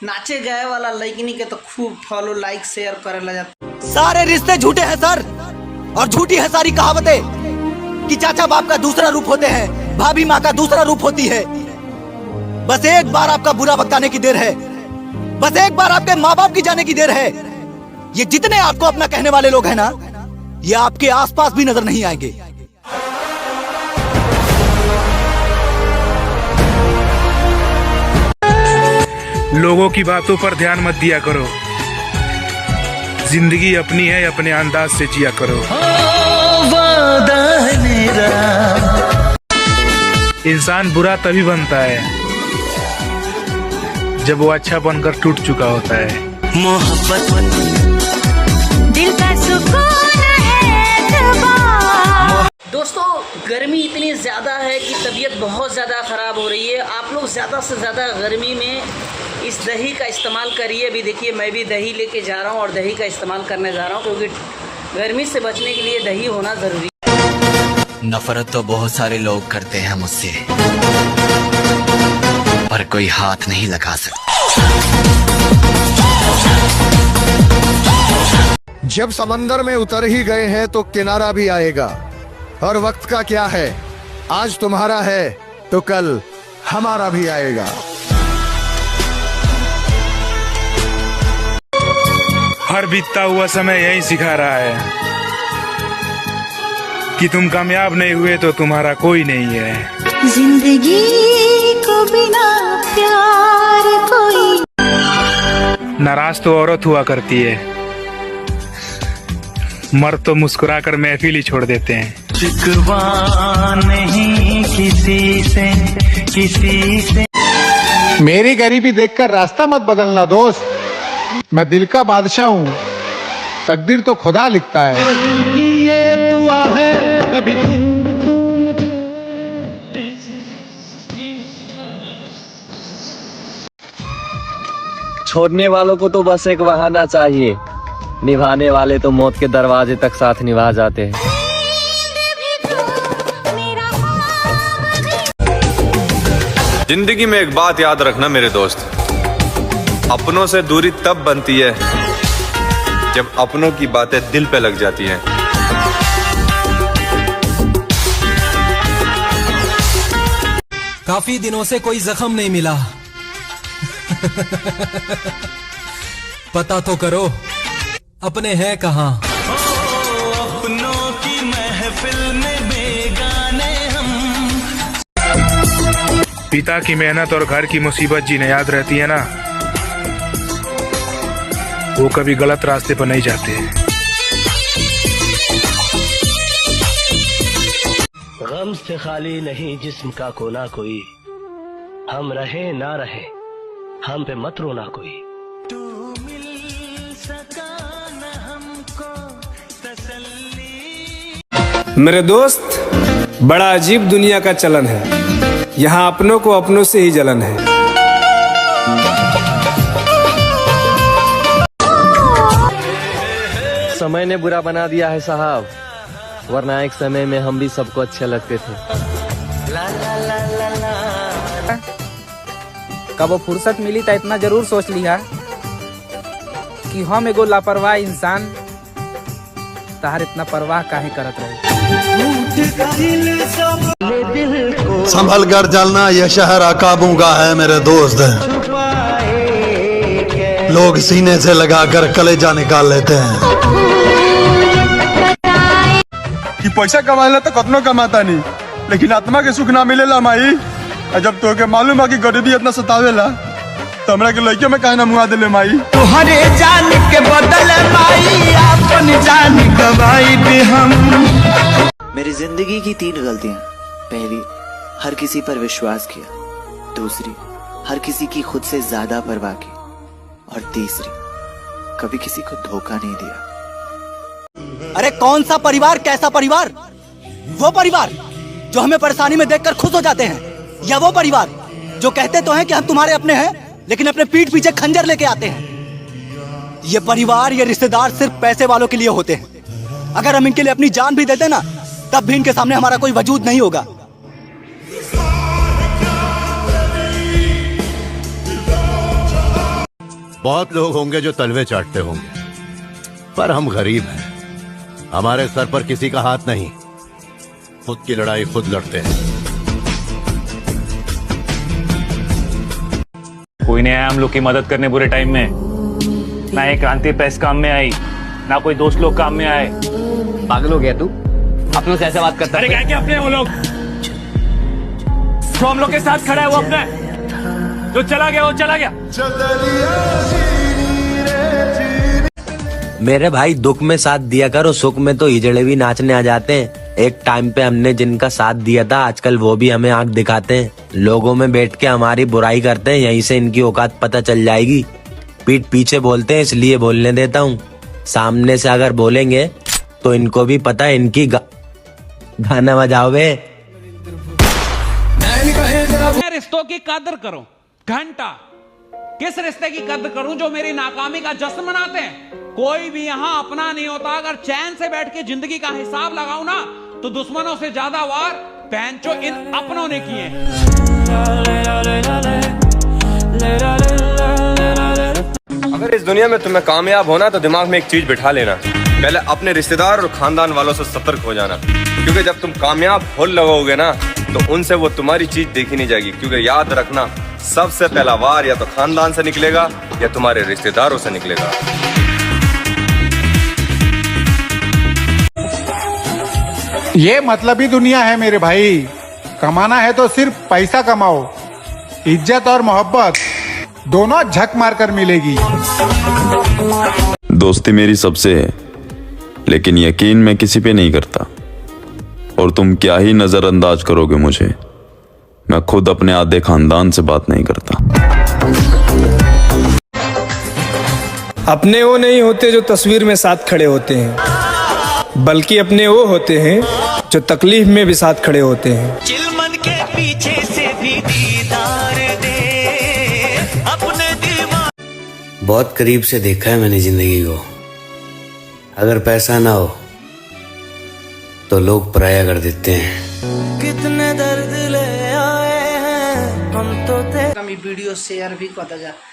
नाचे गए वाला लड़की के तो खूब फॉलो लाइक शेयर करे ला जाता। सारे रिश्ते झूठे हैं सर, और झूठी है सारी कहावतें कि चाचा बाप का दूसरा रूप होते हैं, भाभी माँ का दूसरा रूप होती है। बस एक बार आपका बुरा बकाने की देर है, बस एक बार आपके माँ बाप की जाने की देर है। ये जितने आपको अपना कहने वाले लोग हैं ना, ये आपके आसपास भी नजर नहीं आएंगे। लोगों की बातों पर ध्यान मत दिया करो, जिंदगी अपनी है, अपने अंदाज से जिया करो। इंसान बुरा तभी बनता है जब वो अच्छा बनकर टूट चुका होता है। मोहब्बत दिल का सुकून है। दोस्तों गर्मी इतनी ज़्यादा है कि तबीयत बहुत ज़्यादा ख़राब हो रही है। आप लोग ज़्यादा से ज़्यादा गर्मी में इस दही का इस्तेमाल करिए। अभी देखिए मैं भी दही लेके जा रहा हूँ और दही का इस्तेमाल करने जा रहा हूँ, क्योंकि गर्मी से बचने के लिए दही होना ज़रूरी है। नफरत तो बहुत सारे लोग करते हैं मुझसे, पर कोई हाथ नहीं लगा सकता। जब समंदर में उतर ही गए हैं तो किनारा भी आएगा, और वक्त का क्या है, आज तुम्हारा है तो कल हमारा भी आएगा। हर बीतता हुआ समय यही सिखा रहा है कि तुम कामयाब नहीं हुए तो तुम्हारा कोई नहीं है। जिंदगी को बिना प्यार कोई। नाराज तो औरत हुआ करती है, मर्द तो मुस्कुराकर महफिल ही छोड़ देते हैं। शिकवा नहीं किसी से। मेरी गरीबी देखकर रास्ता मत बदलना दोस्त, मैं दिल का बादशाह हूँ, तकदीर तो खुदा लिखता है। ये दुआ है कभी छोड़ने वालों को तो बस एक बहाना चाहिए, निभाने वाले तो मौत के दरवाजे तक साथ निभा जाते हैं। जिंदगी में एक बात याद रखना मेरे दोस्त, अपनों से दूरी तब बनती है जब अपनों की बातें दिल पे लग जाती हैं। काफी दिनों से कोई जख्म नहीं मिला। पता तो करो अपने हैं कहाँ। अपनों की महफिल में बेगाने हम। पिता की मेहनत और घर की मुसीबत जिन्हें याद रहती है ना, वो कभी गलत रास्ते पर नहीं जाते। गम से खाली नहीं जिस्म का कोना कोई, हम रहे ना रहे हम पे मत रोना कोई। तू मिल सका न हमको तसल्ली। मेरे दोस्त, बड़ा अजीब दुनिया का चलन है, यहाँ अपनों को अपनों से ही जलन है। समय ने बुरा बना दिया है साहब, वरना एक समय में हम भी सबको अच्छे लगते थे। कब वो फुर्सत मिली तो इतना जरूर सोच लिया कि हम एगो लापरवाह इंसान तार इतना परवाह काहे करत रहे। संभल कर चलना, यह शहर अकाबों का है मेरे दोस्त। लोग सीने से लगाकर कलेजा निकाल लेते हैं। कि पैसा कमाएला तो कतनो कमाता नहीं, लेकिन आत्मा के सुख ना मिलेला माई। जब तो के मालूम है कि गरीबी इतना सतावेला, तो हमरा के लइके में काहे ना मुआ देले माई। तुहरे जान के बदले माई अपन जान गवाई दे हम। मेरी जिंदगी की 3 गलतियां। पहली, हर किसी पर विश्वास किया। दूसरी, हर किसी की खुद से ज्यादा परवाह की। और तीसरी, कभी किसी को धोखा नहीं दिया। अरे कौन सा परिवार, कैसा परिवार? वो परिवार जो हमें परेशानी में देखकर खुश हो जाते हैं, या वो परिवार जो कहते तो हैं कि हम तुम्हारे अपने हैं, लेकिन अपने पीठ पीछे खंजर लेके आते हैं। ये परिवार, ये रिश्तेदार सिर्फ पैसे वालों के लिए होते हैं। अगर हम इनके लिए अपनी जान भी देते ना, तब भी इनके सामने हमारा कोई वजूद नहीं होगा। बहुत लोग होंगे जो तलवे चाटते होंगे, पर हम गरीब हैं। हमारे सर पर किसी का हाथ नहीं, खुद की लड़ाई खुद लड़ते हैं। कोई नहीं आया हम लोग की मदद करने बुरे टाइम में। ना ये क्रांति प्रेस काम में आई, ना कोई दोस्त लोग काम में आए। पागल हो गया तू? अपनों से ऐसे बात करता है? अरे क्या अपने वो लोग जो हम लोग के साथ खड़ा है वो अपना, जो चला गया वो चला गया। मेरे भाई दुख में साथ दिया करो, सुख में तो हिजड़े भी नाचने आ जाते हैं। एक टाइम पे हमने जिनका साथ दिया था आजकल वो भी हमें आंख दिखाते हैं। लोगों में बैठ के हमारी बुराई करते हैं, यहीं से इनकी औकात पता चल जाएगी। पीठ पीछे बोलते हैं इसलिए बोलने देता हूँ, सामने से अगर बोलेंगे तो इनको भी पता है इनकी गाना बजाओ बे। रिश्तों की कदर करो। घंटा किस रिश्ते की कदर करूं जो मेरी नाकामी का जश्न मनाते हैं? कोई भी यहां अपना नहीं होता। अगर चैन से बैठ के जिंदगी का हिसाब लगाऊं ना तो दुश्मनों से ज्यादा वार पैंचो इन अपनों ने किए हैं। अगर इस दुनिया में तुम्हें कामयाब होना तो दिमाग में एक चीज बिठा लेना, पहले अपने रिश्तेदार और खानदान वालों से सतर्क हो जाना। क्योंकि जब तुम कामयाब हो लगोगे ना तो उनसे वो तुम्हारी चीज देखी नहीं जाएगी। क्योंकि याद रखना, सबसे पहला वार या तो खानदान से निकलेगा या तुम्हारे रिश्तेदारों से निकलेगा। ये मतलबी दुनिया है मेरे भाई। कमाना है तो सिर्फ पैसा कमाओ, इज्जत और मोहब्बत दोनों झक मारकर मिलेगी। दोस्ती मेरी सबसे है, लेकिन यकीन मैं किसी पे नहीं करता। और तुम क्या ही नजरअंदाज करोगे मुझे, मैं खुद अपने आधे खानदान से बात नहीं करता। अपने वो नहीं होते जो तस्वीर में साथ खड़े होते हैं, बल्कि अपने वो होते हैं जो तकलीफ में भी साथ खड़े होते हैं। चिलमन के पीछे से भी दीदार दे अपने दीवार। बहुत करीब से देखा है मैंने जिंदगी को। अगर पैसा ना हो तो लोग पराया कर देते हैं। कितने दर्द ले आए हैं हम तो वीडियो शेयर भी कर